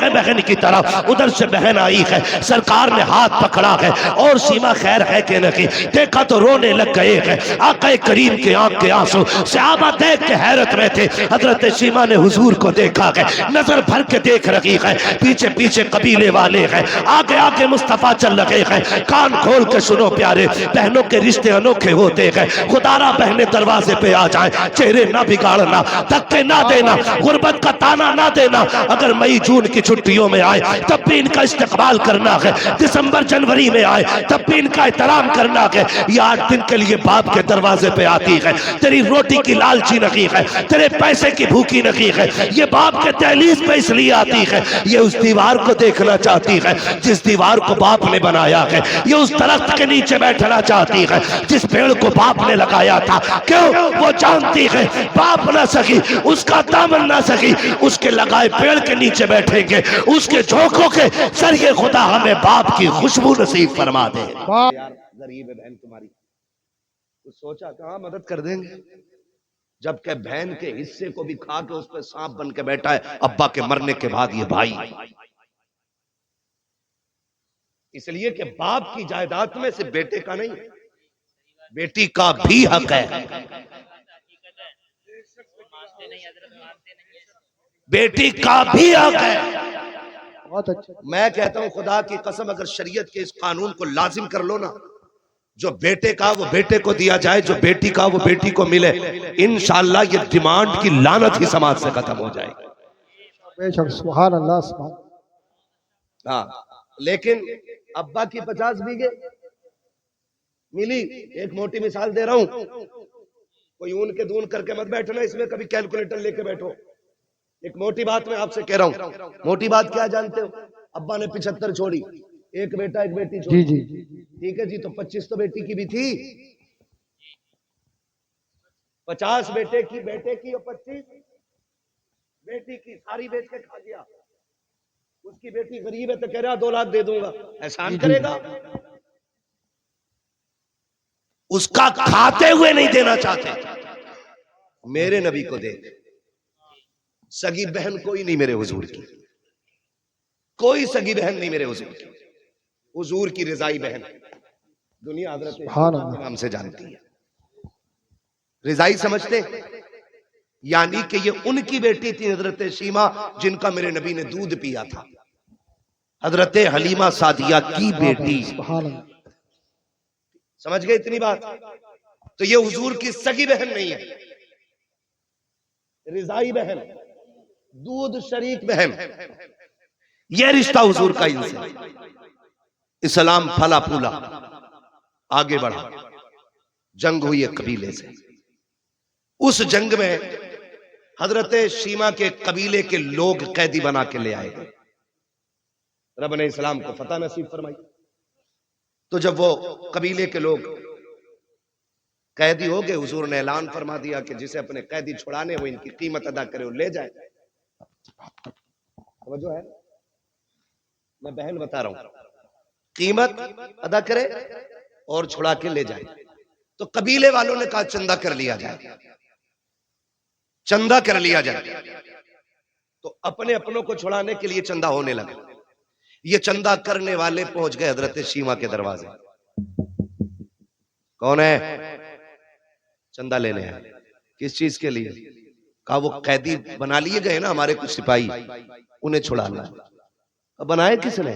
है बहन की तरफ। उधर से बहन आई है, सरकार ने हाथ पकड़ा है और सीमा खैर है कि नहीं, देखा तो रोने लग गए हैं। आका करीम के आंख के आंसू, सहाबा देख के हैरत में थे। हजरत सीमा ने हुजूर को देखा है, नजर भर के देख रही है, पीछे पीछे कबीले वाले हैं, आगे आगे मुस्तफा चल रहे हैं। कान खोल के सुनो प्यारे, बहनों के रिश्ते अनोखे होते हैं। खुदारा बहने दरवाजे पे आ जाए, चेहरे ना बिगाड़ना, धक्के ना देना, गुर्बत का ताना ना देना। अगर मई जून की छुट्टियों में आए तब भी इनका इस्तकबाल करना है, दिसंबर जनवरी में आए तब भी इनका एहतराम करना है। ये 8 दिन के लिए बाप के दरवाजे पे आती है, तेरी रोटी की लालची नहीं है, तेरे पैसे की भूखी नहीं है। ये बाप के दहलीज पे इसलिए आती है, ये उस दीवार को देखना चाहती है जिस दीवार को बाप ने बनाया है। ये उस दरख्त के नीचे बैठना चाहती है जिस पेड़ को बाप ने लगाया था। क्यों? वो जानती है बाप ना सकी, उसका दामन ना सकी, उसके लगाए पेड़ के नीचे बैठेंगे, उसके झोंकों के जरिए खुदा हमें बाप की खुशबू नसीब फरमा दे। यार गरीब है बहन तुम्हारी, कुछ सोचा कहाँ मदद कर देंगे, जबकि बहन के हिस्से को भी खा के उस पर सांप बन के बैठा है अब्बा के मरने के बाद ये भाई। इसलिए कि बाप की जायदाद में सिर्फ बेटे का नहीं, बेटी का भी हक है। बेटी का भी हक है। बहुत अच्छा। मैं कहता हूं खुदा की कसम, अगर शरीयत के इस कानून को लाजिम कर लो ना, जो बेटे का वो बेटे को दिया जाए, जो बेटी का वो बेटी को मिले, इंशाअल्लाह ये डिमांड की लानत ही समाज से खत्म हो जाएगी। बेशक, सुभान अल्लाह, सुभान। हाँ, लेकिन अब्बा की 50 बीघे मिली। एक मोटी मिसाल दे रहा हूं, कोई ऊन के दून करके मत बैठना, इसमें कभी कैलकुलेटर लेके बैठो। एक मोटी बात मैं आपसे कह रहा हूं, मोटी बात क्या जानते हो? अब्बा ने 75 छोड़ी, एक बेटा एक बेटी छोड़ी। जी जी, ठीक है जी, तो 25 तो बेटी की भी थी, 50 बेटे की और 25 बेटी की, सारी बेच के खा गया। उसकी बेटी गरीब है तो कह रहा 2 लाख दे दूंगा, एहसान करेगा? उसका खाते हुए नहीं देना चाहते। मेरे नबी को देख, सगी बहन कोई नहीं मेरे हुजूर की, कोई सगी बहन नहीं मेरे हुजूर की। हुजूर की रिजाई बहन दुनिया हजरत नाम से जानती है। रिजाई समझते, यानी कि ये उनकी बेटी थी हजरत शीमा, जिनका मेरे नबी ने दूध पिया था। हजरत हलीमा सादिया की बेटी। समझ गए इतनी बात? तो ये हुजूर की सगी बहन नहीं है, रिजाई बहन, दूध शरीक बहन। यह रिश्ता हुजूर का इनसे। इस्लाम फला फूला आगे बढ़ा, जंग हुई एक कबीले से। उस जंग में हजरत शीमा के कबीले के लोग कैदी बना के ले आए गए। रब ने इस्लाम को फतह नसीब फरमाई। तो जब वो कबीले के लोग कैदी हो गए, हुजूर ने ऐलान फरमा दिया कि जिसे अपने कैदी छुड़ाने हो, इनकी कीमत अदा करे, वो ले जाए। समझो है, मैं बहन बता रहा हूं, कीमत अदा करे और छुड़ा के ले जाए। तो कबीले वालों ने कहा चंदा कर लिया जाए, चंदा कर लिया जाए। तो अपने अपनों को छुड़ाने के लिए चंदा होने लगा। ये चंदा करने वाले पहुंच गए हजरत शीमा के दरवाजे। कौन है? चंदा लेने हैं। किस चीज के लिए? कहा वो कैदी बना लिए गए ना हमारे कुछ सिपाही, उन्हें छुड़ाना। बनाए किसने?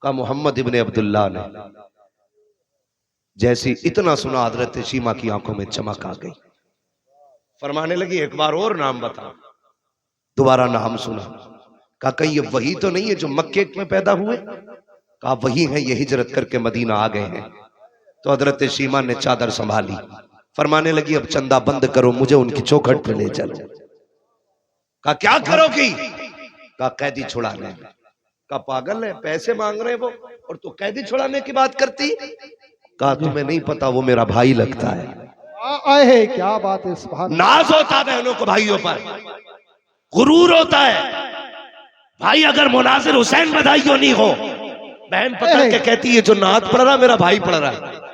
कहा मोहम्मद इब्ने अब्दुल्लाह ने। जैसी इतना सुना, हजरत शीमा की आंखों में चमक आ गई। फरमाने लगी एक बार और नाम बता। दोबारा नाम सुना, कहा कहीं ये वही तो नहीं है जो मक्के में पैदा हुए? कहा वही है, ये हिजरत करके मदीना आ गए हैं। तो हजरत शीमा ने चादर संभाली, फरमाने लगी अब चंदा बंद करो, मुझे उनकी चौखट पे ले चलो। कहा क्या करोगी? कहा कैदी छुड़ाने। कहा पागल है, पैसे मांग रहे वो और तू कैदी छुड़ाने की बात करती? कहा तुम्हें नहीं पता, वो मेरा भाई लगता है। आए क्या बात है, सुभान। नाज होता है बहनों को भाइयों पर, गुरूर होता है। भाई अगर मुनाजिर हुसैन बधाइयों नहीं हो, बहन पकड़ के कहती है जो नात पढ़ रहा मेरा भाई पढ़ रहा है।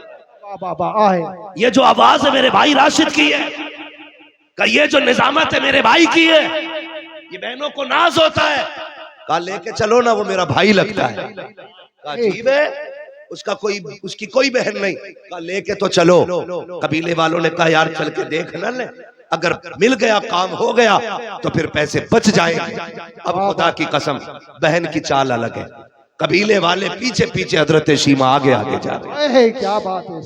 बाबा आहे, ये जो आवाज है मेरे भाई राशिद की है, का ये जो निजामत है मेरे भाई की है। ये बहनों को नाज होता है। कहा लेके चलो ना, वो मेरा भाई लगता है। कहा अजीब है, उसकी कोई बहन नहीं। कहा लेके तो चलो। कबीले वालों ने कहा यार चल के देख ना ले, अगर मिल गया काम हो गया तो फिर पैसे बच जाएंगे। अब खुदा की कसम बहन की चाल अलग है। कबीले वाले पीछे पीछे, हजरत शीमा आगे आगे जा रहे। है क्या बात है।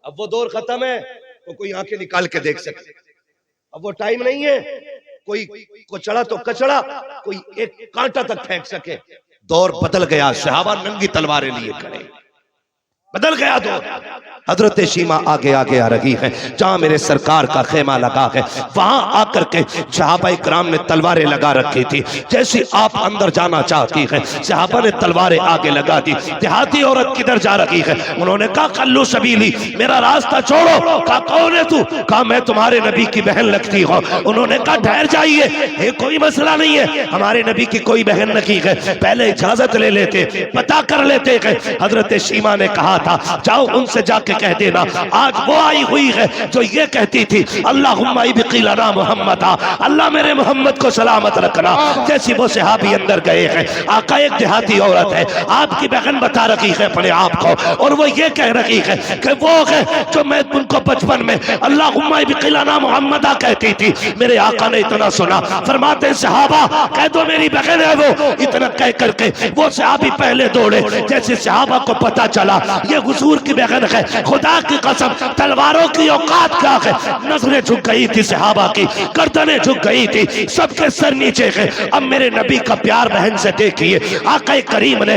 अब वो दौर खत्म है तो कोई आंखें निकाल के देख सके। अब वो टाइम नहीं है कोई को चढ़ा तो कचड़ा, कोई एक कांटा तक फेंक सके। दौर बदल गया, सहाबा नंगी तलवारें लिए खड़े, बदल गया दौर। हजरत शीमा आगे आगे आ रही है, जहां मेरे सरकार का खेमा लगा है वहां आकर के सहाबा इकराम ने तलवारें लगा रखी थी। जैसे आप अंदर जाना चाहती है, सहाबा ने तलवारें आगे लगा दी। देहाती औरत किधर जा रही है? उन्होंने कहा कल्लू सबीली, मेरा रास्ता छोड़ो। कहा कौन है तू? कहा मैं तुम्हारे नबी की बहन लगती हूँ। उन्होंने कहा ठहर जाइए, ये कोई मसला नहीं है, हमारे नबी की कोई बहन नहीं है, पहले इजाजत ले लेते, पता कर लेते हैं। हजरत शीमा ने कहा था जाओ उनसे जाके कह देना आज वो आई हुई है जो ये कहती थी अल्लाहुम्मा इब्क़िलना मुहम्मदा, अल्लाह मेरे मोहम्मद को सलामत रखना। जैसी वो सहाबी अंदर गए हैं, आका एक देहाती औरत है, आपकी बहन बता रही है अपने आप को, और वो ये कह रही है कि वो है जो मैं उनको बचपन में अल्लाहुम्मा इब्क़िलना मुहम्मदा कहती थी। मेरे आका ने इतना सुना, फरमाते सहाबा कह दो मेरी बहन है वो। इतना कह करके वो सहाबी पहले दौड़े। जैसे सहाबा को पता चला ये हुजूर की बहन है, खुदा की कसम तलवारों की औकात क्या है। नजरें झुक गई थी सहाबा की, गर्दनें झुक गई थी, सबके सर नीचे है। अब मेरे नबी का प्यार बहन से देखिए, आका करीम ने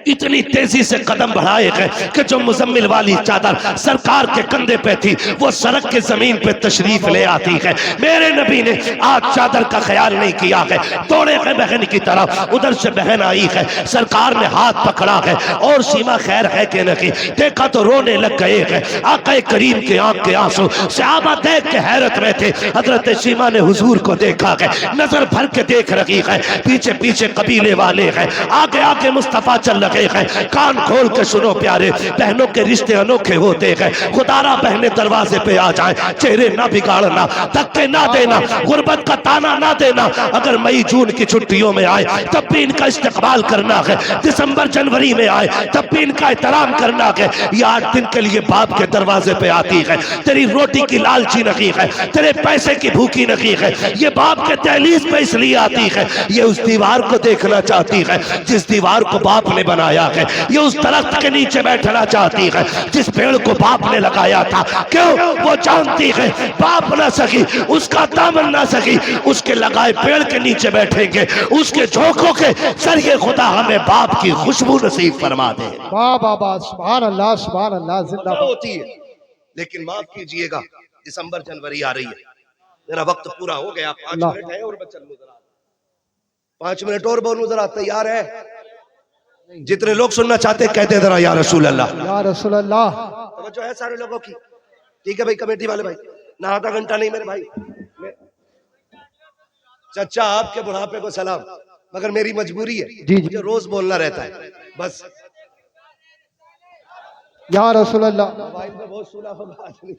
इतनी तेजी से कदम बढ़ाए हैं कि जो मुजम्मिल वाली चादर सरकार के कंधे पे थी वो सड़क के जमीन पे तशरीफ ले आती है। मेरे नबी ने आज चादर का ख्याल नहीं किया है, दौड़े हैं बहन की तरफ। उधर से बहन आई है, सरकार ने हाथ पकड़ा है और सीमा खैर है कि नहीं, देखा तो रोने लग गए हैं। आका करीम के आंख के आंसू, सहाबा देख के हैरत में थे। हजरत सीमा ने हुजूर को देखा है, नजर भर के देख रही है, पीछे पीछे कबीले वाले हैं, आगे आगे मुस्तफा चल रहे हैं। कान खोल के सुनो प्यारे, बहनों के रिश्ते अनोखे होते हैं। खुदारा बहने दरवाजे पे आ जाए, चेहरे ना बिगाड़ना, धक्के ना देना, गुर्बत का ताना ना देना। अगर मई जून की छुट्टियों में आए तब भी इनका इस्तेकबाल करना है, दिसंबर जनवरी में आए तब भी इनका एहतराम करना है। ये 8 दिन के लिए बाप के दरवाजे पे आती है, तेरी रोटी की लालची नहीं है, तेरे पैसे की भूखी नहीं है, ये बाप के दहलीज पे इसलिए आती है, ये उस दीवार को देखना चाहती है जिस दीवार को बाप ने बनाया है, ये उस दरख्त के नीचे बैठना चाहती है जिस पेड़ को बाप ने लगाया था। क्यों? वो जानती है बाप ना सकी, उसका दामन ना सकी, उसके लगाए पेड़ के नीचे बैठेंगे, उसके झोंकों के जरिए खुदा हमें बाप की खुशबू नसीब फरमा दे। वाह वाह वाह, सुभान अल्लाह सुभान अल्लाह, जिंदाबाद। होती है लेकिन माफ कीजिएगा दिसंबर जनवरी आ रही है, मेरा वक्त पूरा हो गया। 5 मिनट है और मैं चलूं जरा, 5 मिनट और बोलूं जरा, तैयार है? जितने लोग सुनना चाहते कहते जरा या रसूल अल्लाह, या रसूल अल्लाह। तो है सारे लोगों की। ठीक है भाई, कमेटी वाले भाई ना, आधा घंटा नहीं मेरे भाई। चचा आपके बुढ़ापे को सलाम, मगर मेरी मजबूरी है, मुझे रोज बोलना रहता है बस। या रसूल अल्लाह। मोबाइल पे बहुत सुना होगा आदमी।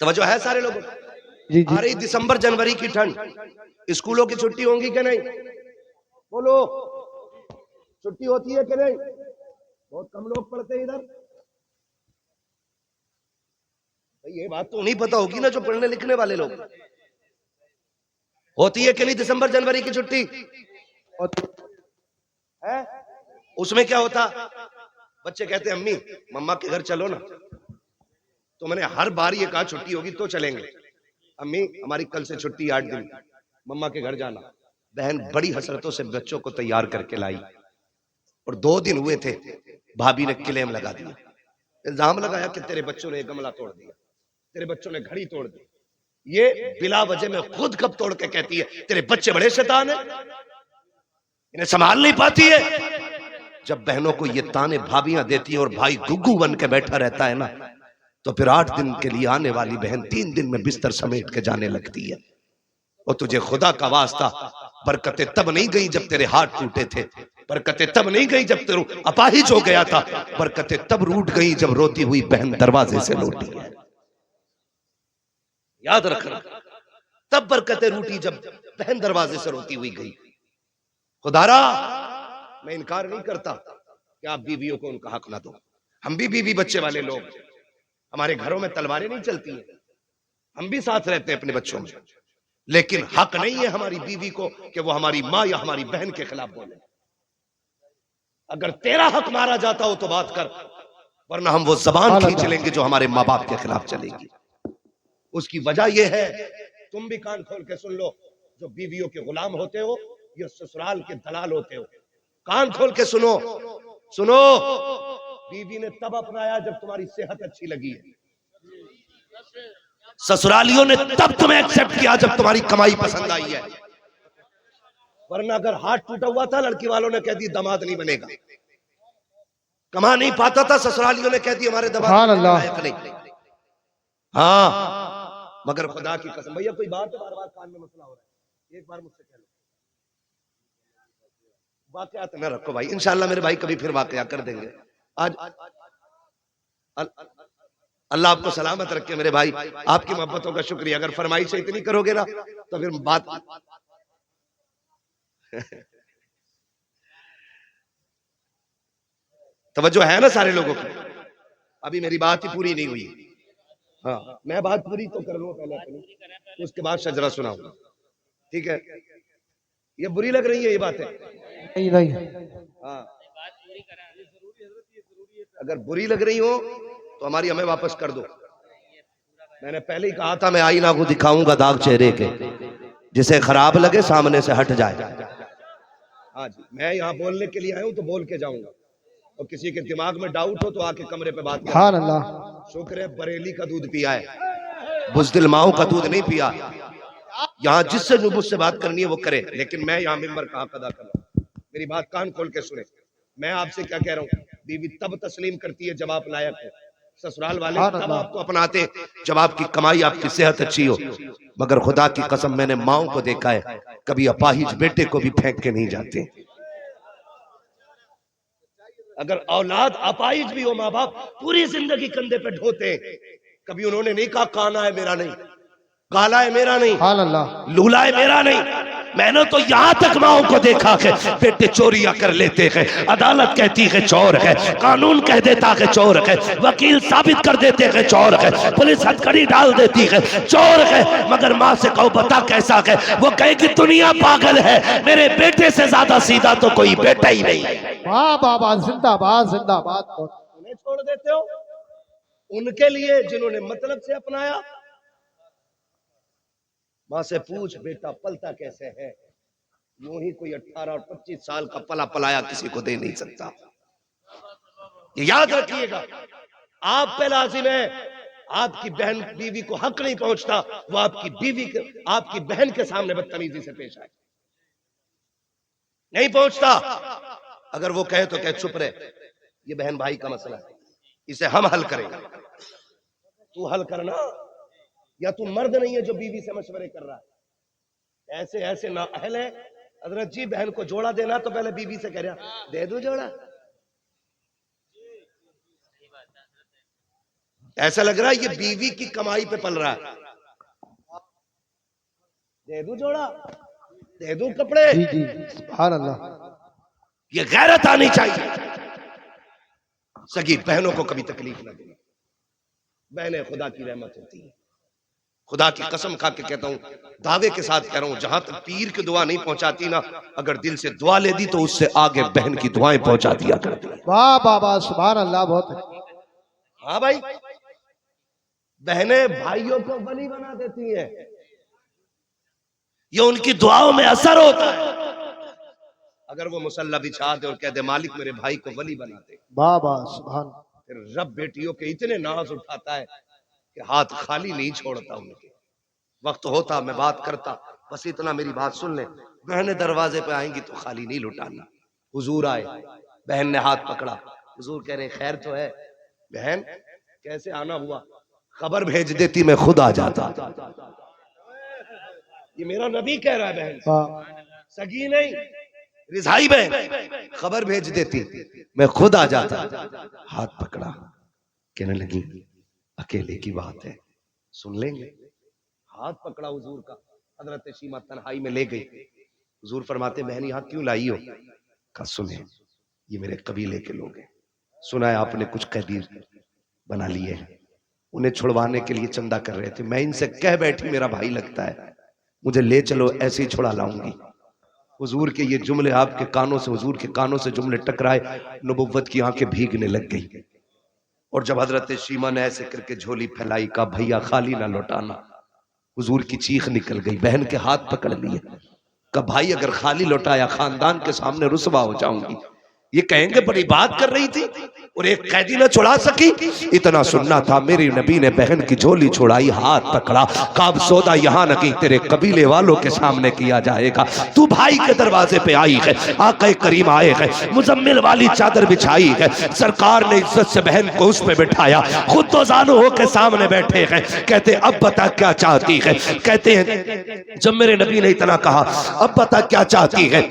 तवज्जो है सारे लोगों जी आ रही दिसंबर जनवरी की ठंड, स्कूलों की छुट्टी होंगी कि नहीं? बोलो, छुट्टी होती है कि नहीं? बहुत कम लोग पढ़ते हैं इधर। ये बात तो नहीं पता होगी ना जो पढ़ने लिखने वाले लोग। होती है कि नहीं दिसंबर जनवरी की छुट्टी? है? उसमें क्या होता, बच्चे कहते अम्मी मम्मा के घर चलो ना, तो मैंने हर बार ये कहा छुट्टी होगी तो चलेंगे। अम्मी हमारी कल से छुट्टी 8 दिन, मम्मा के घर जाना। बहन बड़ी हसरतों से बच्चों को तैयार करके लाई, और 2 दिन हुए थे भाभी ने क्लेम लगा दिया, इल्जाम लगाया कि तेरे बच्चों ने गमला तोड़ दिया, तेरे बच्चों ने घड़ी तोड़ दी। ये बिला वजह में खुद कब तोड़ के कहती है तेरे बच्चे बड़े शैतान है, इन्हें संभाल नहीं पाती है। जब बहनों को ये ताने भाभियां देती हैं और भाई गुग्गू बन के बैठा रहता है ना, तो फिर 8 दिन के लिए आने वाली बहन 3 दिन में बिस्तर समेट के जाने लगती है। और तुझे खुदा का वास्ता बरकतें तब नहीं गई जब तेरे हाथ टूटे थे, बरकतें तब नहीं गई जब तेरू अपाहिज हो गया था, बरकतें तब रूठ गई जब रोती हुई बहन दरवाजे से लौटी है। याद रखना, तब बरकतें रूठी जब बहन दरवाजे से रोती हुई गई। खुदारा मैं इनकार नहीं करता कि आप बीवियों को उनका हक ना दो। हम भी बीवी बच्चे वाले लोग, हमारे घरों में तलवारें नहीं चलती हैं, हम भी साथ रहते हैं अपने बच्चों में, लेकिन हक नहीं है हमारी बीवी को कि वो हमारी माँ या हमारी बहन के खिलाफ बोले। अगर तेरा हक मारा जाता हो तो बात कर, वरना हम वो जबान खींच लेंगे जो हमारे माँ बाप के खिलाफ चलेगी। उसकी वजह यह है, तुम भी कान खोल के सुन लो, जो बीवियों के गुलाम होते हो या ससुराल के दलाल होते हो, कान खोल के सुनो सुनो। बीवी ने तब अपनाया जब तुम्हारी सेहत अच्छी लगी है, ससुरालियों ने तब तुम्हें एक्सेप्ट किया जब तुम्हारी कमाई पसंद आई है, वरना अगर हाथ टूटा हुआ था लड़की वालों ने कह दी दामाद नहीं बनेगा, कमा नहीं पाता था ससुरालियों ने कह दी हमारे दामाद नहीं। हाँ, मगर खुदा की कसम, भैया कोई बात है, बार बार कान में मसला हो रहा है, एक बार मुझसे कह लो। वाकयात न रखो भाई, इंशाल्लाह मेरे भाई कभी फिर वाकया कर देंगे। आज अल्लाह आपको सलामत रखे मेरे भाई, आपकी मोहब्बतों का शुक्रिया। अगर फरमाइश इतनी करोगे ना तो फिर बात तवज्जो है ना सारे लोगों की। अभी मेरी बात ही पूरी नहीं हुई। हाँ, मैं बात पूरी तो कर लूं पहले अपनी, उसके बाद शजरा सुनाऊंगा, ठीक है? ये बुरी लग रही है ये बातें? नहीं। हाँ, अगर बुरी लग रही हो तो हमारी हमें वापस कर दो। मैंने पहले ही कहा था, मैं आईना को दिखाऊंगा दाग चेहरे के, जिसे खराब लगे सामने से हट जाए। हाँ जी, मैं यहाँ बोलने के लिए आया हूँ तो बोल के जाऊंगा, और किसी के दिमाग में डाउट हो तो आके कमरे पे बात हाँ अल्लाह। शुक्र है बरेली का दूध पिया है, बुज़दिल माओ का दूध नहीं पिया। यहाँ जिससे जो मुझसे बात करनी है वो करे, लेकिन मैं यहाँ मिंबर का हक अदा कर रहा हूँ। मेरी बात कान खोल के सुने। मैं आपसे क्या कह रहा हूँ, बीवी तब तस्लीम करती है जब आप लायक हो, ससुराल वाले तब आपको अपनाते जब आपकी कमाई, आपकी सेहत अच्छी हो। मगर खुदा की कसम, मैंने माओ को देखा है, कभी अपाहिज बेटे को भी फेंक के नहीं जाते। अगर औलाद अपाहिज भी हो, माँ बाप पूरी जिंदगी कंधे पे ढोते, कभी उन्होंने नहीं कहा काना है मेरा नहीं, काला है मेरा नहीं, लूला है मेरा नहीं। मैंने तो यहाँ तक माओ को देखा है, बेटे चोरियां कर लेते हैं, अदालत कहती है चोर है, कानून कह देता है चोर है, वकील साबित कर देते हैं चोर है, पुलिस हथकड़ी डाल देती है चोर है, मगर माँ से कहो बता कैसा है, वो कहे कि दुनिया पागल है, मेरे बेटे से ज्यादा सीधा तो कोई बेटा ही नहीं। वाह बाबा, जिंदाबाद जिंदाबाद। उन्हें छोड़ देते हो उनके लिए जिन्होंने मतलब से अपनाया। माँ से पूछ बेटा पलता कैसे है, यूं ही कोई 18 और 25 साल का पला पलाया किसी को दे नहीं सकता। ये याद रखिएगा, आप पे लाजिम है, आपकी बहन बीवी को हक नहीं पहुंचता, वो आपकी बीवी के, आपकी बहन के सामने बदतमीजी से पेश आए, नहीं पहुंचता। अगर वो कहे तो कहे चुप रहे, ये बहन भाई का मसला है, इसे हम हल करेंगे, तू हल करना, या तू मर्द नहीं है जो बीवी से मशवरे कर रहा है। ऐसे ऐसे ना अहल है। हजरत जी बहन को जोड़ा देना तो पहले बीवी से कह रहा दे दो जोड़ा, ऐसा लग रहा है ये बीवी की कमाई पे पल रहा है। दे दो जोड़ा, दे दो कपड़े। जी जी, सुभान अल्लाह। ये गैरत आनी चाहिए। सगी बहनों को कभी तकलीफ ना देना, बहनें खुदा की रहमत होती है। खुदा की कसम खा के कहता हूं, दावे के साथ कह रहा हूं, जहां तक पीर की दुआ नहीं पहुंचाती ना, अगर दिल से दुआ ले दी तो उससे आगे बहन की दुआएं पहुंचा दिया करती है। वाह बाबा, सुभान अल्लाह। बहुत। हाँ भाई, बहनें भाइयों को वली बना देती हैं, ये उनकी दुआओं में असर होता है। अगर वो मुसल्ला बिछा दे और कह दे मालिक मेरे भाई को वली बना दे, बाबा सुभान, फिर रब बेटियों के इतने नाज उठाता है कि हाथ खाली नहीं छोड़ता उनके। वक्त होता मैं बात करता, बस इतना मेरी बात सुन ले। बहनें दरवाजे पे आएंगी तो खाली नहीं लुटाना। हुजूर आए, बहन ने हाथ पकड़ा, हुजूर कह रहे खैर तो है? बहन कैसे आना हुआ? खबर भेज देती मैं खुद आ जाता। ये मेरा नबी कह रहा है, बहन सगी नहीं, रिसाई में खबर भेज देती, मैं खुद आ जाता। हाथ पकड़ा, कहने लगी अकेले की बात है, सुन लेंगे। हाथ पकड़ा हुजूर का, हजरत शीमा तन्हाई में ले गई। हुजूर फरमाते बहन यहाँ क्यों लाई हो? कहा सुने, ये मेरे कबीले के लोग हैं, सुना है आपने कुछ कैदी बना लिए हैं, उन्हें छुड़वाने के लिए चंदा कर रहे थे। मैं इनसे कह बैठी मेरा भाई लगता है, मुझे ले चलो, ऐसे ही छुड़ा लाऊंगी। हुजूर के ये जुमले आपके कानों से, हुजूर के कानों से जुमले टकराए, नबुव्वत की आंखें भीगने लग गई। और जब हजरत शीमा ने ऐसे करके झोली फैलाई, का भैया खाली ना लौटाना, हुजूर की चीख निकल गई। बहन के हाथ पकड़ लिए, का भाई अगर खाली लौटाया खानदान के सामने रुसवा हो जाऊंगी। ये कहेंगे बड़ी बात कर रही थी और एक कैदी न छुड़ा सकी। इतना सुनना था, मेरी नबी ने बहन की झोली छुड़ाई, हाथ पकड़ा, काब सौदा यहाँ नहीं तेरे कबीले वालों के सामने किया जाएगा। तू भाई के दरवाजे पे आई है, आक़ा करीम आए हैं, मुजम्मिल वाली चादर बिछाई है, सरकार ने इज्जत से बहन को उस पे बिठाया, खुद तो जानो होके सामने बैठे हैं। कहते अब बता क्या चाहती है? कहते हैं जब मेरे नबी ने इतना कहा अब बता क्या चाहती है,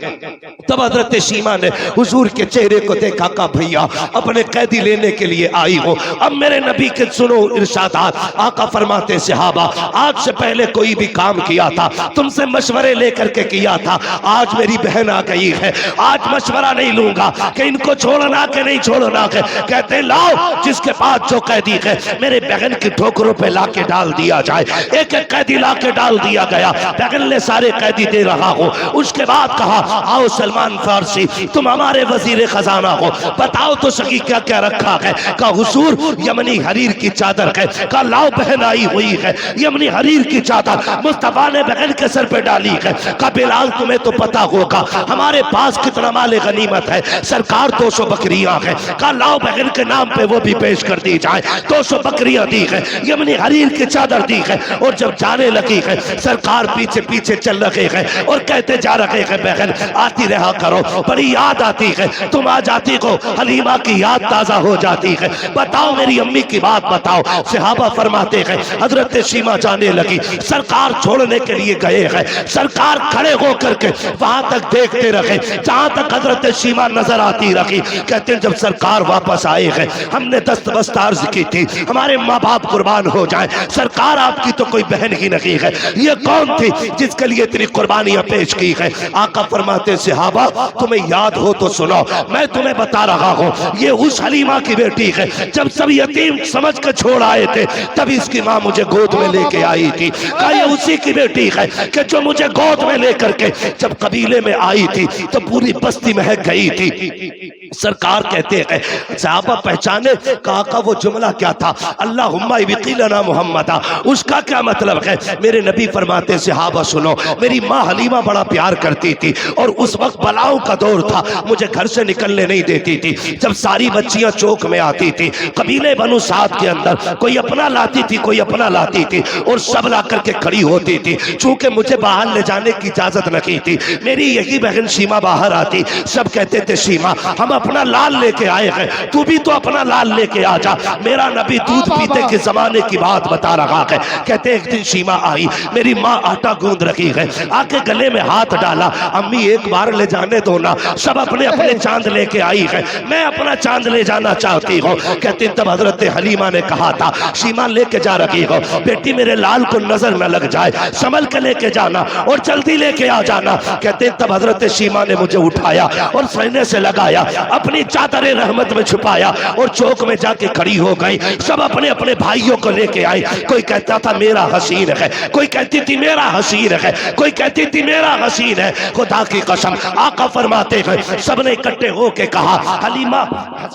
तब हजरत शीमा ने हुजूर के चेहरे को देखा, का भैया अपने कैदी लेने के लिए आई हो। अब मेरे नबी के सुनो इरशादात, आका फरमाते सहाबा, आज से पहले कोई भी काम किया था तुमसे मशवरे लेकर के किया था, आज मेरी बहन आ गई है, आज मशवरा नहीं लूंगा कि इनको छोड़ना के नहीं छोड़ना के। कहते लाओ जिसके पास जो कैदी है मेरे बहन की ठोकरों पे लाके डाल दिया जाए। एक एक कैदी लाके डाल दिया गया, बहन ने सारे कैदी दे रहा हो। उसके बाद कहा आओ सलमान फारसी तुम हमारे वजीर खजाना हो, बताओ तो सकी क्या क्या रखा है? का हुजूर यमनी हरीर की चादर है। का लाओ बहन आई हुई है, यमनी हरीर की चादर मुस्तफा ने बहन के सर पे डाली है। का बिलाल तुम्हें तो पता होगा हमारे पास कितना माले गनीमत है, सरकार 200 बकरियां है। का लाओ बहन के नाम पे वो भी पेश कर दी जाए, 200 बकरियां दी है, यमनी हरीर की चादर दी है। और जब जाने लगी है सरकार पीछे पीछे चल रहे हैं और कहते जा रहे हैं बहन आती रहा करो, बड़ी याद आती है, तुम आ जाती हो हलीमा की याद ताजा हो जाती है, बताओ मेरी अम्मी की बात बताओ। सहाबा फरमाते हैं हजरत शीमा जाने लगी, सरकार छोड़ने के लिए गए हैं, सरकार खड़े होकर के वहां तक देखते रहे जहां तक हजरत शीमा नजर आती रही। कहते जब सरकार वापस आए हैं हमने दस्तबस्त अर्ज की थी हमारे माँ बाप कुर्बान हो जाए, सरकार आपकी तो कोई बहन ही नहीं है, ये कौन थी जिसके लिए इतनी कुर्बानियां पेश की है? आका फरमाते सहाबा तुम्हें याद हो तो सुनो, मैं तुम्हें बता रहा हूँ ये उस हलीमा की बेटी है, जब सब यतीम समझ कर छोड़ आए थे तभी इसकी माँ मुझे गोद में लेके आई थी। क्या ये उसी की बेटी है कि जो मुझे गोद में लेकर के जब कबीले में आई थी तो पूरी बस्ती महक गई थी। सरकार कहते हैं सहाबा पहचाने कहा का वो जुमला क्या था, अल्लाहुम्मा इब्तिलना मुहम्मदा, उसका क्या मतलब है? मेरे नबी फरमाते सहाबा सुनो, मेरी माँ हलीमा बड़ा प्यार करती थी और उस वक्त बलाओं का दौर था, मुझे घर से निकलने नहीं देती थी। जब सारी बच्चियां चौक में आती थी, कबीले बनु साद के अंदर कोई अपना लाती थी कोई अपना लाती थी और सब ला करके खड़ी होती थी। चूंकि मुझे बाहर ले जाने की इजाजत नहीं थी, मेरी यही बहन शीमा बाहर आती, सब कहते थे शीमा हम अपना लाल लेके आए हैं, तू भी तो अपना लाल लेके आ जा। मेरा नबी दूध पीते के जमाने की बात बता रहा है। कहते एक दिन शीमा आई, मेरी माँ आटा गूंद रखी है, आके गले में हाथ डाला, अम्मी एक बार ले जाने दो ना, सब अपने अपने चांद लेके आई है, मैं अपना चांद ले जाना चाहती हूँ। कहते तब हजरत हलीमा ने कहा था शीमा लेके जा रही हो, बेटी मेरे लाल को नजर न लग जाए, संभल के लेके जाना और जल्दी लेके आ जाना। कहते तब हजरत शीमा ने मुझे उठाया और सीने से लगाया, अपनी चादर रहमत में छुपाया और चौक में जाके खड़ी हो गई। सब अपने अपने भाइयों को लेके आए, कोई कहता था मेरा हसीन है, कोई कहती थी मेरा हसीन है, कोई कहती थी मेरा हसीन है। खुदा की कसम आका फरमाते हैं सबने इकट्ठे होके कहा हलीमा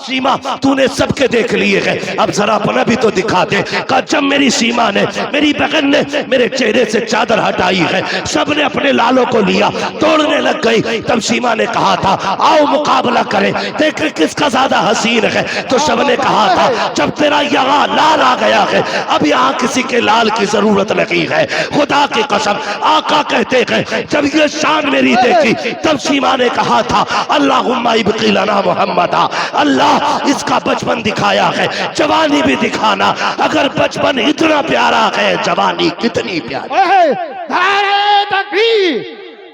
शीमा तूने सबके देख लिए है, अब जरा अपना भी तो दिखा दे। कहा जब मेरी शीमा ने मेरी बहन ने मेरे चेहरे से चादर हटाई है, सबने अपने लालों को लिया, तोड़ने लग गई। तब शीमा ने कहा था आओ मुकाबला करें, देख किसका ज्यादा हसीन है। तो सबने कहा था जब तेरा यहाँ लाल आ गया है अब यहाँ किसी के लाल की जरूरत नहीं है। खुदा की कसम आका कहते हैं जब ये शान मेरी देखी तब शीमा ने कहा था अल्लाहुम्मा इब्तिलना मुहम्मदा, अल्लाह इसका बचपन दिखाया है, जवानी भी दिखाना, अगर बचपन इतना प्यारा है जवानी कितनी प्यारी। नारे तकबीर,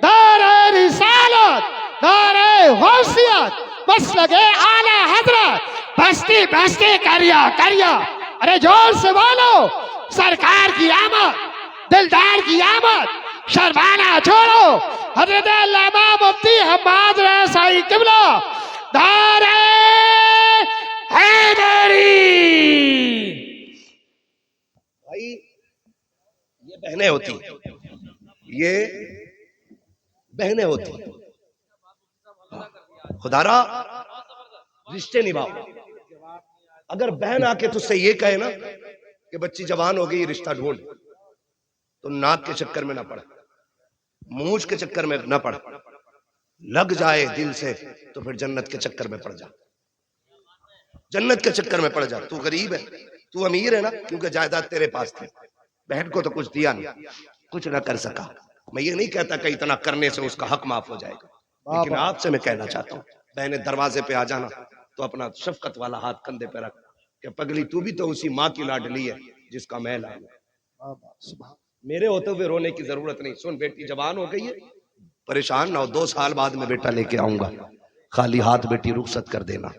नारे रिसालत, नारे गौसियत मसलके आला हजरत बस्ती बस्ती करिया करिया। अरे जोर से बोलो, सरकार की आमद, दिलदार की आमद, शर्माना छोड़ो। हजरत अल्लामा मुफ्ती हम्माद रसाई किबला नारे हैदरी। भाई ये बहनें होती, ये बहनें होती। खुदारा रिश्ते निभाओ। अगर बहन आके तुझसे ये कहे ना कि बच्ची जवान हो गई रिश्ता ढूंढ, तो नाक के चक्कर में ना पड़, मूंछ के चक्कर में ना पड़, लग जाए दिल से तो फिर जन्नत के चक्कर में पड़ जा, जन्नत के चक्कर में पड़ जा। तू गरीब है, तू अमीर है ना, क्योंकि जायदाद तेरे पास थी, बहन को तो कुछ दिया नहीं, कुछ ना कर सका। मैं ये नहीं कहता कि इतना करने से उसका हक माफ हो जाएगा, लेकिन आपसे मैं कहना चाहता हूँ, बहनें दरवाजे पे आ जाना तो अपना शफकत वाला हाथ कंधे पे रख कि पगली तू भी तो उसी माँ की लाडली है जिसका मैं लाल। मेरे होते हुए रोने की जरूरत नहीं। सुन बेटी जवान हो गई है, परेशान ना हो, 2 साल बाद में बेटा लेके आऊंगा, खाली हाथ बेटी रुखसत कर देना,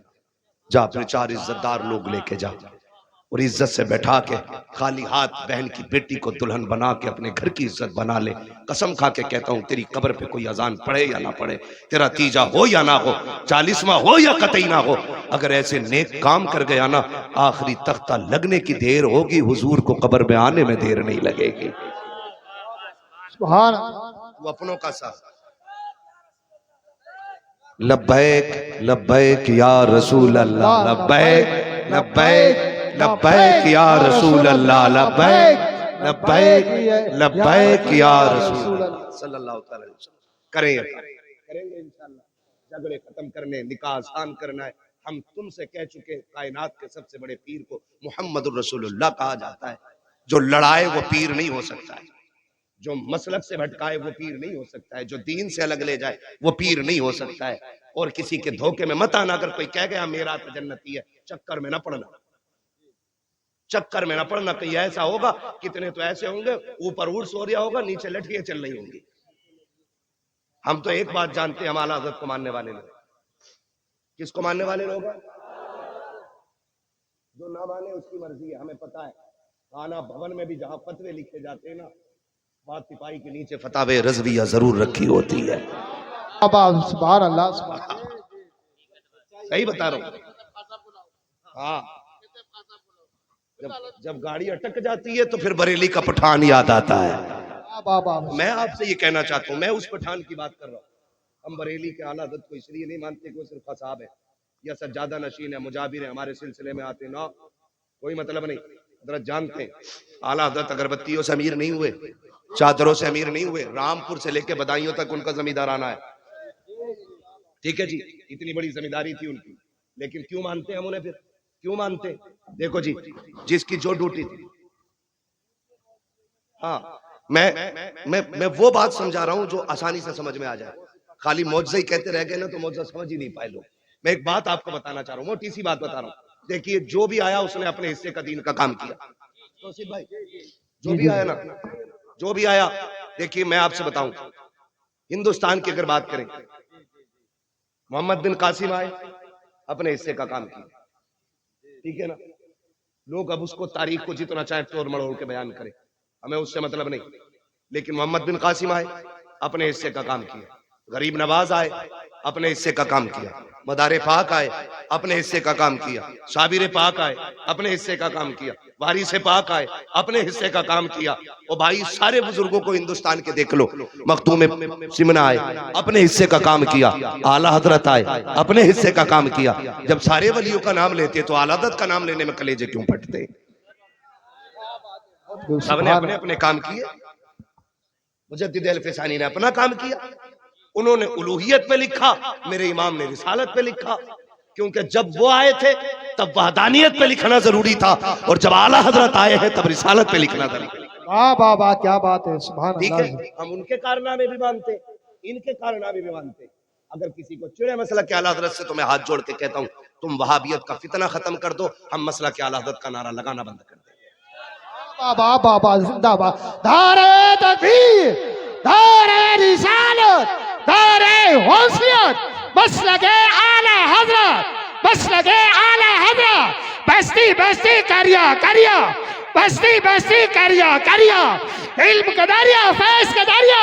जा अपने 4 इज्जतदार लोग लेके जा और इज्जत से बैठा के खाली हाथ बहन की बेटी को दुल्हन बना के अपने घर की इज्जत बना ले। कसम खा के कहता हूं, तेरी कब्र पे कोई अजान पड़े या ना पड़े, तेरा तीजा हो या ना हो, 40वां हो या कतई ना हो, अगर ऐसे नेक काम कर गया ना, आखिरी तख्ता लगने की देर होगी, हुजूर को कब्र में आने में देर नहीं लगेगी। सुभान तू अपनों का साथ। लब्बैक लब्बैक या रसूल अल्लाह, लब्बैक लब्बैक लब्बैक या रसूल अल्लाह, लब्बैक लब्बैक लब्बैक या रसूल अल्लाह सल्लल्लाहु अलैहि वसल्लम। करेंगे इंशाअल्लाह। झगड़े खत्म करने, निकाह आसान करना है। हम तुमसे कह चुके, कायनात के सबसे बड़े पीर को मुहम्मदुर रसूलुल्लाह कहा जाता है। जो लड़ाए वो पीर नहीं हो सकता है, जो मसलक से भटकाए वो पीर नहीं हो सकता है, जो दीन से अलग ले जाए वो पीर नहीं हो सकता है। और किसी के धोखे में मत आना। अगर कोई कह गया मेरा तो जन्नती है, चक्कर में ना पड़ना, चक्कर में ना पड़ना। कहीं ऐसा होगा, कितने तो ऐसे होंगे ऊपर ऊट सो रहा होगा, नीचे लठियां चल रही होंगी। हम तो एक बात जानते हैं, हम आला हज़रत को मानने वाले लोग। किसको मानने वाले लोग हैं? जो ना माने उसकी मर्जी है, हमें पता है। थाना भवन में भी जहां फतवे लिखे जाते हैं ना, बात सिपाही के नीचे फतावे रज़विया जरूर रखी होती है। सुभान अल्लाह। सही बता रहा हूं। हाँ, जब गाड़ी अटक जाती है तो फिर बरेली का पठान याद आता है। मैं आपसे ये कहना चाहता हूँ, मैं उस पठान की बात कर रहा हूँ। हम बरेली के आला हज़रत को इसलिए नहीं मानते कि वो सिर्फ फसाब है या सज्जादा नशीन है, मुजाबिर है, हमारे सिलसिले में आते ना, कोई मतलब नहीं। हज़रत जानते हैं, आला हज़रत अगरबत्तियों से अमीर नहीं हुए, चादरों से अमीर नहीं हुए, रामपुर से लेके बदायूं तक उनका जमींदाराना है। ठीक है जी, इतनी बड़ी जमींदारी थी उनकी, लेकिन क्यों मानते हैं हम उन्हें? फिर क्यों मानते? देखो जी, जिसकी जो ड्यूटी थी। हाँ, मैं वो बात समझा रहा हूं जो आसानी से समझ में आ जाए। खाली मौजज़ा ही कहते रह गए ना तो मौजज़ा समझ ही नहीं पाए लोग। मैं एक बात आपको बताना चाह रहा हूँ, मोटी सी बात बता रहा हूँ। देखिए, जो भी आया उसने अपने हिस्से का दीन का काम किया। तो सिर्फ भाई जो भी आया ना, जो भी आया, देखिए मैं आपसे बताऊं, हिंदुस्तान की अगर बात करें, मोहम्मद बिन कासिम आए, अपने हिस्से का काम किया। ठीक है ना? लोग अब उसको तारीख को जितना चाहे तोड़ मड़ोड़ के बयान करें, हमें उससे मतलब नहीं। लेकिन मोहम्मद बिन कासिम आए, अपने हिस्से का काम किया। गरीब नवाज आए, अपने हिस्से का काम किया। मदारे पाक आए, अपने हिस्से का काम किया। साबिर पाक आए, अपने हिस्से का काम किया। वारिस पाक आए, अपने हिस्से का काम किया। और भाई सारे बुजुर्गों को हिंदुस्तान के देख लो, मखदूम सिमना आए, अपने हिस्से का काम किया। आला हजरत आए, अपने हिस्से का काम किया। जब सारे वलियों का नाम लेते तो आला हजरत का नाम लेने में कलेजे क्यों फटते? सबने अपने अपने काम किए। मुजद्दिद अल-फिसानी ने अपना काम किया, उन्होंने उलूहियत पे लिखा, मेरे इमाम ने रिसालत पे लिखा। क्योंकि जब वो आए थे तब वहदानियत पे लिखना जरूरी था, और जब आला हजरत आए हैं तब रिसालत पे लिखना जरूरी। वाह वाह वाह, क्या बात है, सुभान ठीक अल्लाह। है, हम उनके कारनामे भी मानते, इनके कारनामे भी मानते। अगर किसी को चिड़े मसला के आला हजरत से, तो मैं हाथ जोड़ के कहता हूँ, तुम वहाबियत का फितना खत्म कर दो, हम मसला के आला हजरत का नारा लगाना बंद कर दें। बाबा जिंदाबाद। नारे तकबीर, नारे रिसालत, दारे होशियत मसलके आला हजरत, मसलके आला हजरत, बस्ती बस्ती करिया करिया, बस्ती बस्ती करिया करिया, इल्म का दरिया फैज का दरिया,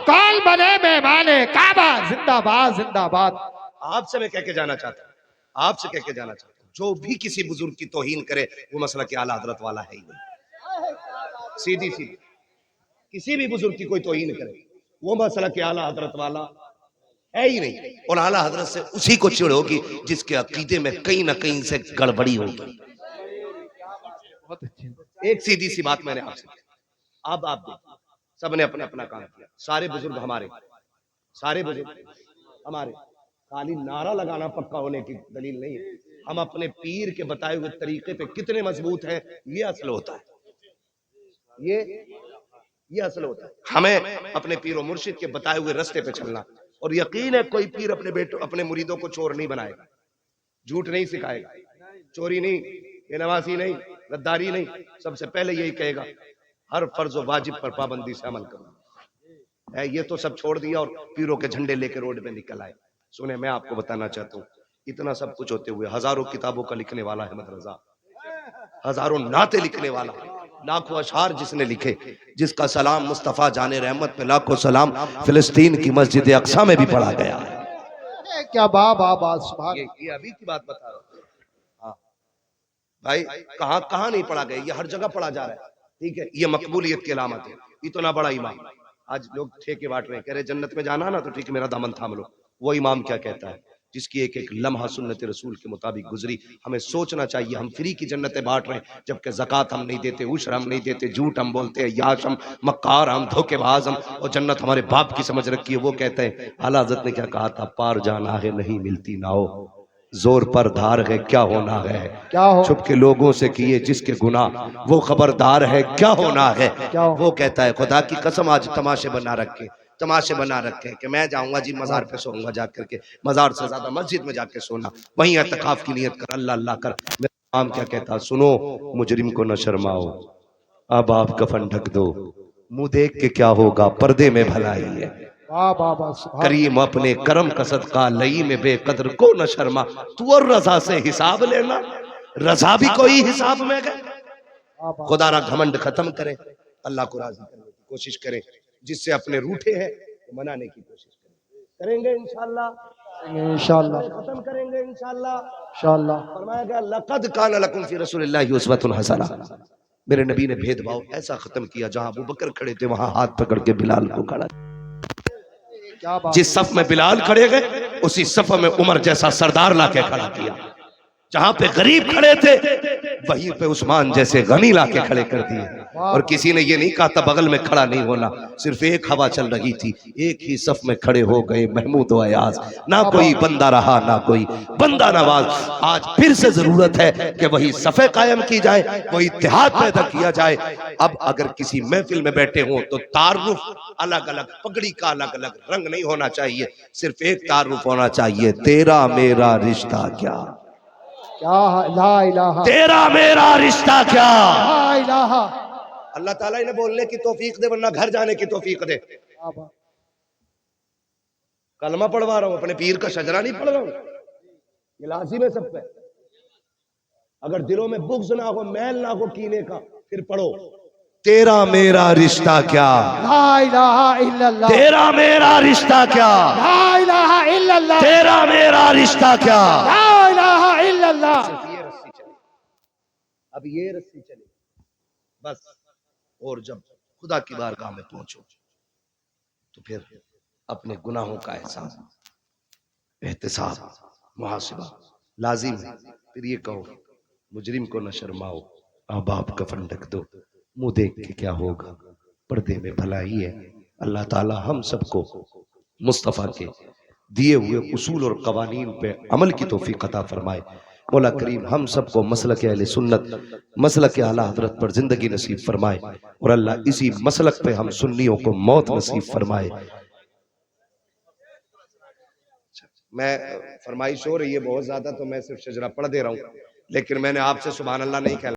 कौन बने मेहमाने काबा, जिंदाबाद जिंदाबाद। आपसे मैं कह के जाना चाहता हूँ, आपसे कह के जाना चाहता हूँ, जो भी किसी बुजुर्ग की तौहीन करे वो मसला के आला हजरत वाला है ही नहीं। सीधी सीधी किसी भी बुजुर्ग की कोई तौहीन करे वो मसला के आला हजरत वाला है ही नहीं। और आला हजरत से उसी को चिढ़ होगी जिसके अकीदे में कहीं ना कहीं से गड़बड़ी होगी। एक सीधी सी बात मैंने आपसे की, अब आप देखिए, सबने अपना अपना काम किया, सारे बुजुर्ग हमारे, सारे बुजुर्ग हमारे, खाली नारा लगाना पक्का होने की दलील नहीं है। हम अपने पीर के बताए हुए तरीके पे कितने मजबूत हैं ये असल होता है, ये असल होता है। हमें अपने पीर और मुर्शिद के बताए हुए रास्ते पे चलना, और यकीन है कोई पीर अपने बेटों अपने मुरीदों को चोर नहीं बनाएगा, झूठ नहीं सिखाएगा, चोरी नहीं, बेनवासी नहीं, गद्दारी नहीं। सबसे पहले यही कहेगा हर फर्ज और वाजिब पर पाबंदी से अमल करो। ये तो सब छोड़ दिया और पीरों के झंडे लेके रोड पे निकल आए। सुने, मैं आपको बताना चाहता हूँ, इतना सब कुछ होते हुए हजारों किताबों का लिखने वाला अहमद रजा, हजारों नाते लिखने वाला, लाखों अशार जिसने लिखे, जिसका सलाम मुस्तफा जाने रहमत पे लाखों सलाम फिलिस्तीन की मस्जिद अक्सा में भी पढ़ा गया है। क्या बाबा सुभान। ये अभी की बात बता रहा हूँ। हाँ भाई, कहाँ कहाँ नहीं पढ़ा गया, ये हर जगह पढ़ा जा रहा है। ठीक है, ये मकबूलियत की अलामत है। इतना बड़ा इमाम, आज लोग ठेके बांट रहे हैं, कह रहे जन्नत में जाना ना तो ठीक है मेरा दामन थाम लो। वो इमाम क्या कहता है, जिसकी एक एक लम्हा सुन्नत रसूल के मुताबिक गुजरी। हमें सोचना चाहिए हम फ्री की जन्नतें बांट रहे हैं, जबकि ज़कात हम नहीं देते, उश्र हम नहीं देते, झूठ हम बोलते हैं, याश हम, मक्कार हम, धोखेबाज हम, और जन्नत हमारे बाप की समझ रखी है। वो कहते हैं, आला हज़रत ने क्या कहा था, पार जाना है नहीं मिलती नाओ, जोर पर धार है क्या होना है, क्या हो छुप के लोगों से किए जिसके गुनाह वो खबरदार है क्या होना है। वो कहता है खुदा की कसम आज तमाशे बना रखे, तमाशे बना रखे कि मैं जाऊंगा जी मजार पे सोऊंगा जाकर के, मजार से ज्यादा मस्जिद में जाके सोना, वहीं एतकाफ की नियत कर, अल्लाह अल्लाह कर। मेरा इमाम क्या कहता, सुनो मुजरिम को न शर्माओ, अब आप कफन ढक दो, मुंह देख के क्या होगा, पर्दे में भलाई है। बाबा सुभान। करीम अपने करम का सदका लई में बेकदर को न शर्मा, तू और रजा से हिसाब लेना, रजा भी कोई हिसाब में गए। खुदा ना घमंड खत्म करे, अल्लाह को राजी करने की कोशिश करें, जिससे अपने रूठे हैं वो मनाने की कोशिश करेंगे इंशाअल्लाह, इंशाअल्लाह खत्म करेंगे इंशाअल्लाह। इंशाअल्लाह। फरमाया गया लक़द कान लकुम फी रसूलिल्लाहि उस्वतुन हसना, मेरे नबी ने भेदभाव ऐसा खत्म किया, जहां अबू बकर खड़े थे वहां हाथ पकड़ के बिलाल को खड़ा, क्या बात। जिस सफ में बिलाल खड़े गए उसी सफ में उमर जैसा सरदार लाके खड़ा किया, जहां पे गरीब खड़े थे वहीं पे उस्मान जैसे गनी लाके खड़े कर दिए। और किसी ने ये नहीं कहा था बगल में खड़ा नहीं होना, सिर्फ एक हवा चल रही थी, एक ही सफ में खड़े हो गए महमूद व अयाज, ना कोई बंदा रहा ना कोई बंदा नवाज। आज फिर से जरूरत है कि वही सफे कायम की जाए, वही इत्तेहाद पैदा किया जाए। अब अगर किसी महफिल में बैठे हो तो तारुफ अलग अलग, पगड़ी का अलग अलग रंग नहीं होना चाहिए, सिर्फ एक तारुफ होना चाहिए, तेरा मेरा रिश्ता क्या, क्या ला इलाहा, तेरा मेरा रिश्ता क्या। ला इलाहा। अल्लाह ताला इन्हें बोलने की तौफीक दे, वरना घर जाने की तौफीक दे। बाबा कलमा पढ़वा रहा हूं, अपने पीर का शजरा नहीं पढ़ रहा हूं, ये लाजिम है सब पे। अगर दिलों में बुग़्ज़ ना हो, मैल ना हो कीने का, फिर पढ़ो तेरा मेरा रिश्ता क्या, ला इलाहा इल्लल्लाह, तेरा मेरा रिश्ता क्या, ला इलाहा इल्लल्लाह, तेरा मेरा रिश्ता क्या। ला इलाहा इल्लल्लाह। ये रस्सी चली, अब ये रस्सी चली बस। और जब खुदा की बारगाह में पहुंचो तो फिर अपने गुनाहों का एहसास, एहतिसाब, मुहासिबा लाजिम है। फिर ये कहो मुजरिम को न शर्माओ, अब आप कफन ढक दो, मुंह देख के क्या होगा, पर्दे में भलाई है। अल्लाह ताला हम सबको मुस्तफ़ा के दिए हुए उसूल और कवानीन पे अमल की तौफीक अता फरमाए। मौला करीम हम सबको मसलक अहले सुन्नत, मसलक आला हज़रत पर जिंदगी नसीब फरमाए, और अल्लाह इसी मसलक पे हम सुन्नियों को मौत नसीब फरमाए। मैं फरमाइश हो रही है बहुत ज्यादा, तो मैं सिर्फ शजरा पढ़ दे रहा हूँ, लेकिन मैंने आपसे सुभान अल्लाह नहीं कहना।